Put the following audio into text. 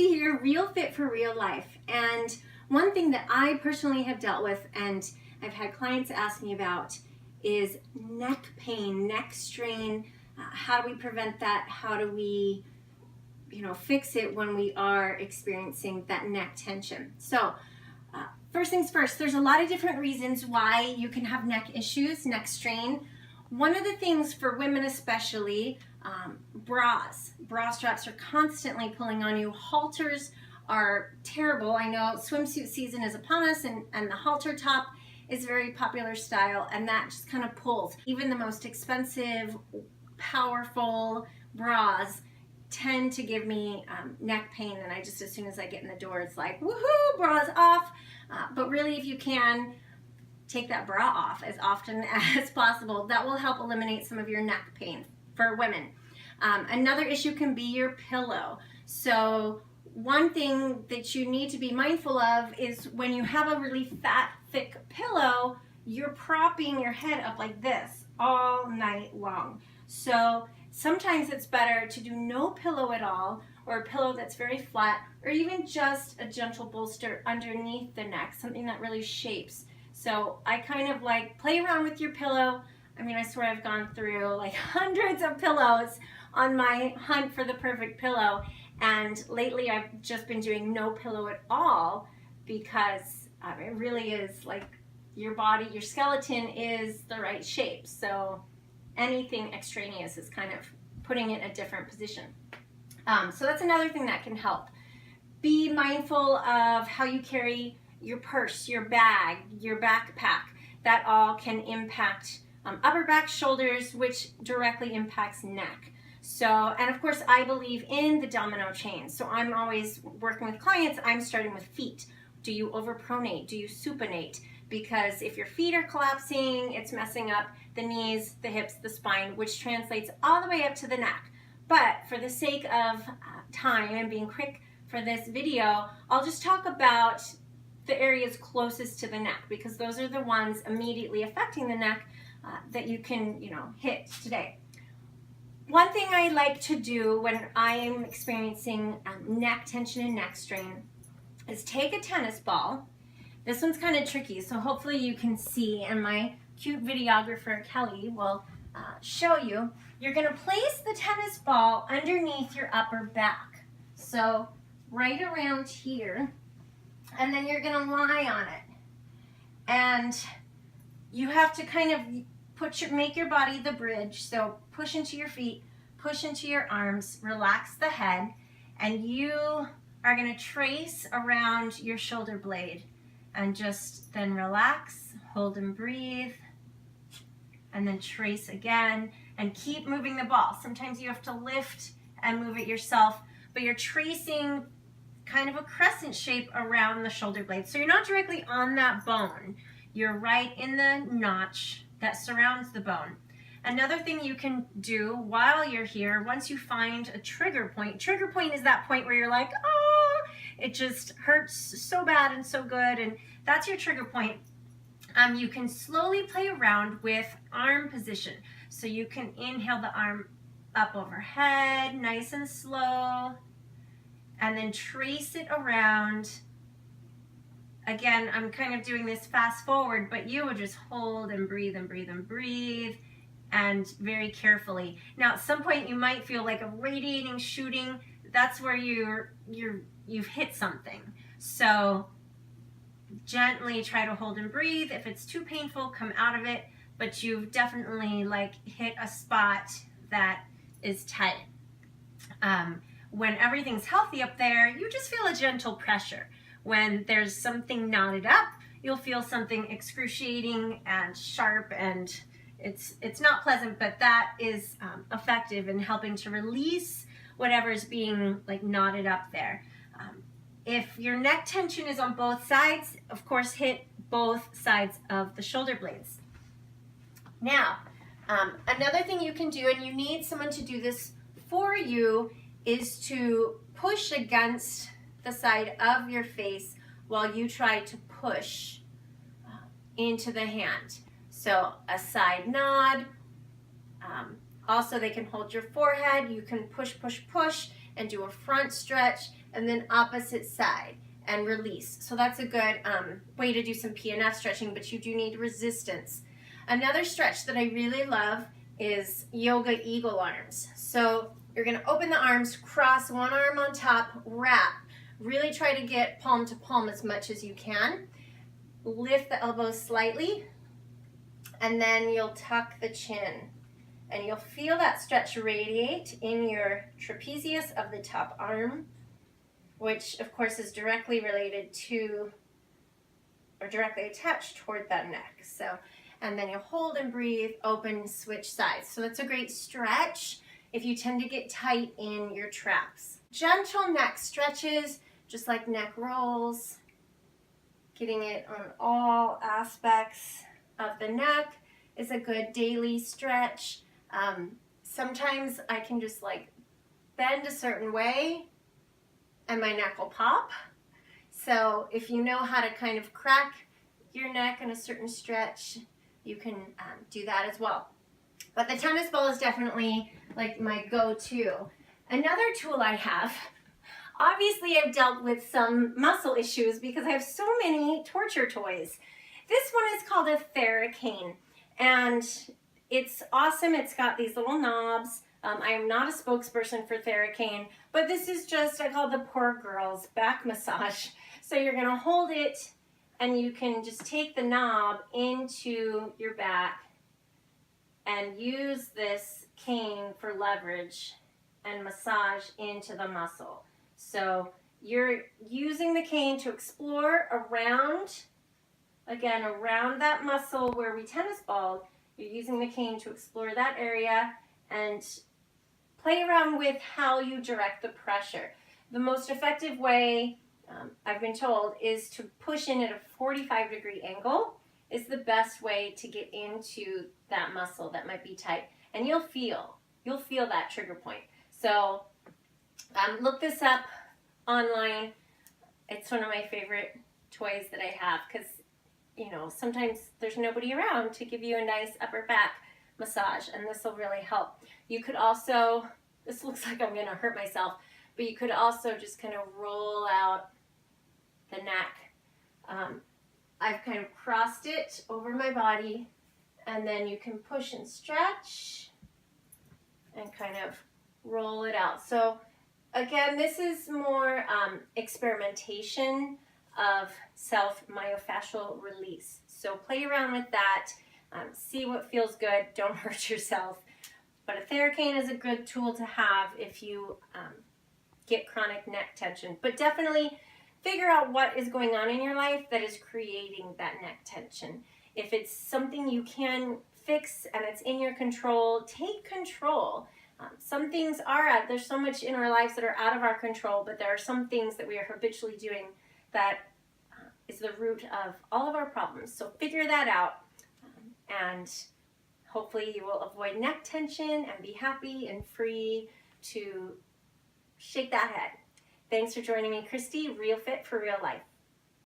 Christy here, Real Fit for Real Life. And one thing that I personally have dealt with and I've had clients ask me about is neck pain, neck strain. How do we prevent that? How do we, fix it when we are experiencing that neck tension? So first things first, there's a lot of different reasons why you can have neck issues, neck strain. One of the things for women especially, bra straps are constantly pulling on you. Halters are terrible. I know swimsuit season is upon us, and the halter top is a very popular style, and that just kind of pulls. Even the most expensive, powerful bras tend to give me neck pain, and I just, as soon as I get in the door, it's like, woohoo, bra's off. But really, if you can, take that bra off as often as possible. That will help eliminate some of your neck pain for women. Another issue can be your pillow. So one thing that you need to be mindful of is when you have a really fat, thick pillow, you're propping your head up like this all night long. So sometimes it's better to do no pillow at all, or a pillow that's very flat, or even just a gentle bolster underneath the neck, something that really shapes. So I kind of like play around with your pillow. I mean, I swear I've gone through like hundreds of pillows on my hunt for the perfect pillow. And lately I've just been doing no pillow at all because it really is like your body, your skeleton is the right shape. So anything extraneous is kind of putting it in a different position. So that's another thing that can help. Be mindful of how you carry your purse, your bag, your backpack. That all can impact upper back, shoulders, which directly impacts neck. So, and of course, I believe in the domino chain. So I'm always working with clients, I'm starting with feet. Do you overpronate? Do you supinate? Because if your feet are collapsing, it's messing up the knees, the hips, the spine, which translates all the way up to the neck. But for the sake of time and being quick for this video, I'll just talk about the areas closest to the neck, because those are the ones immediately affecting the neck that you can, hit today. One thing I like to do when I'm experiencing neck tension and neck strain is take a tennis ball. This one's kind of tricky, so hopefully you can see, and my cute videographer Kelly will show you. You're going to place the tennis ball underneath your upper back, so right around here, and then you're going to lie on it. And you have to kind of make your body the bridge, so push into your feet, push into your arms, relax the head, and you are going to trace around your shoulder blade, and just then relax, hold and breathe, and then trace again, and keep moving the ball. Sometimes you have to lift and move it yourself, but you're tracing kind of a crescent shape around the shoulder blade. So you're not directly on that bone. You're right in the notch that surrounds the bone. Another thing you can do while you're here, once you find a trigger point is that point where you're like, oh, it just hurts so bad and so good, and that's your trigger point. You can slowly play around with arm position. So you can inhale the arm up overhead, nice and slow, and then trace it around. Again, I'm kind of doing this fast forward, but you would just hold and breathe and breathe and breathe, and very carefully. Now, at some point you might feel like a radiating shooting. That's where you've hit something. So gently try to hold and breathe. If it's too painful, come out of it, but you've definitely hit a spot that is tight. When everything's healthy up there, you just feel a gentle pressure. When there's something knotted up, you'll feel something excruciating and sharp, and it's not pleasant, but that is effective in helping to release whatever's being knotted up there. If your neck tension is on both sides, of course, hit both sides of the shoulder blades. Now, another thing you can do, and you need someone to do this for you, is to push against the side of your face while you try to push into the hand. So a side nod. Also, they can hold your forehead. You can push, push, push, and do a front stretch, and then opposite side and release. So that's a good way to do some PNF stretching, but you do need resistance. Another stretch that I really love is yoga eagle arms. So you're going to open the arms, cross one arm on top, wrap. Really try to get palm to palm as much as you can. Lift the elbows slightly, and then you'll tuck the chin. And you'll feel that stretch radiate in your trapezius of the top arm, which of course is directly related to, or directly attached toward that neck. So, and then you'll hold and breathe, open, switch sides. So that's a great stretch if you tend to get tight in your traps. Gentle neck stretches, just like neck rolls, getting it on all aspects of the neck is a good daily stretch. Sometimes I can just like bend a certain way and my neck will pop. So if you know how to kind of crack your neck in a certain stretch, you can do that as well. But the tennis ball is definitely like my go-to. Another tool I have, obviously I've dealt with some muscle issues because I have so many torture toys. This one is called a THERA-CANE, and it's awesome. It's got these little knobs. I am not a spokesperson for THERA-CANE, but this is just, I call the poor girl's back massage. So you're gonna hold it and you can just take the knob into your back and use this cane for leverage and massage into the muscle. So you're using the cane to explore around, again, around that muscle where we tennis balled. You're using the cane to explore that area and play around with how you direct the pressure. The most effective way, I've been told, is to push in at a 45-degree angle is the best way to get into that muscle that might be tight. And you'll feel that trigger point. So look this up online. It's one of my favorite toys that I have because, you know, sometimes there's nobody around to give you a nice upper back massage, and this will really help. You could also, this looks like I'm gonna hurt myself, but you could also just kind of roll out the neck. I've kind of crossed it over my body, and then you can push and stretch and kind of roll it out. So again, this is more experimentation of self-myofascial release. So play around with that, see what feels good, don't hurt yourself. But a THERA-CANE is a good tool to have if you get chronic neck tension. But definitely figure out what is going on in your life that is creating that neck tension. If it's something you can fix and it's in your control, take control. Some things are there's so much in our lives that are out of our control, but there are some things that we are habitually doing that is the root of all of our problems. So figure that out, and hopefully you will avoid neck tension and be happy and free to shake that head. Thanks for joining me, Christy, Real Fit for Real Life.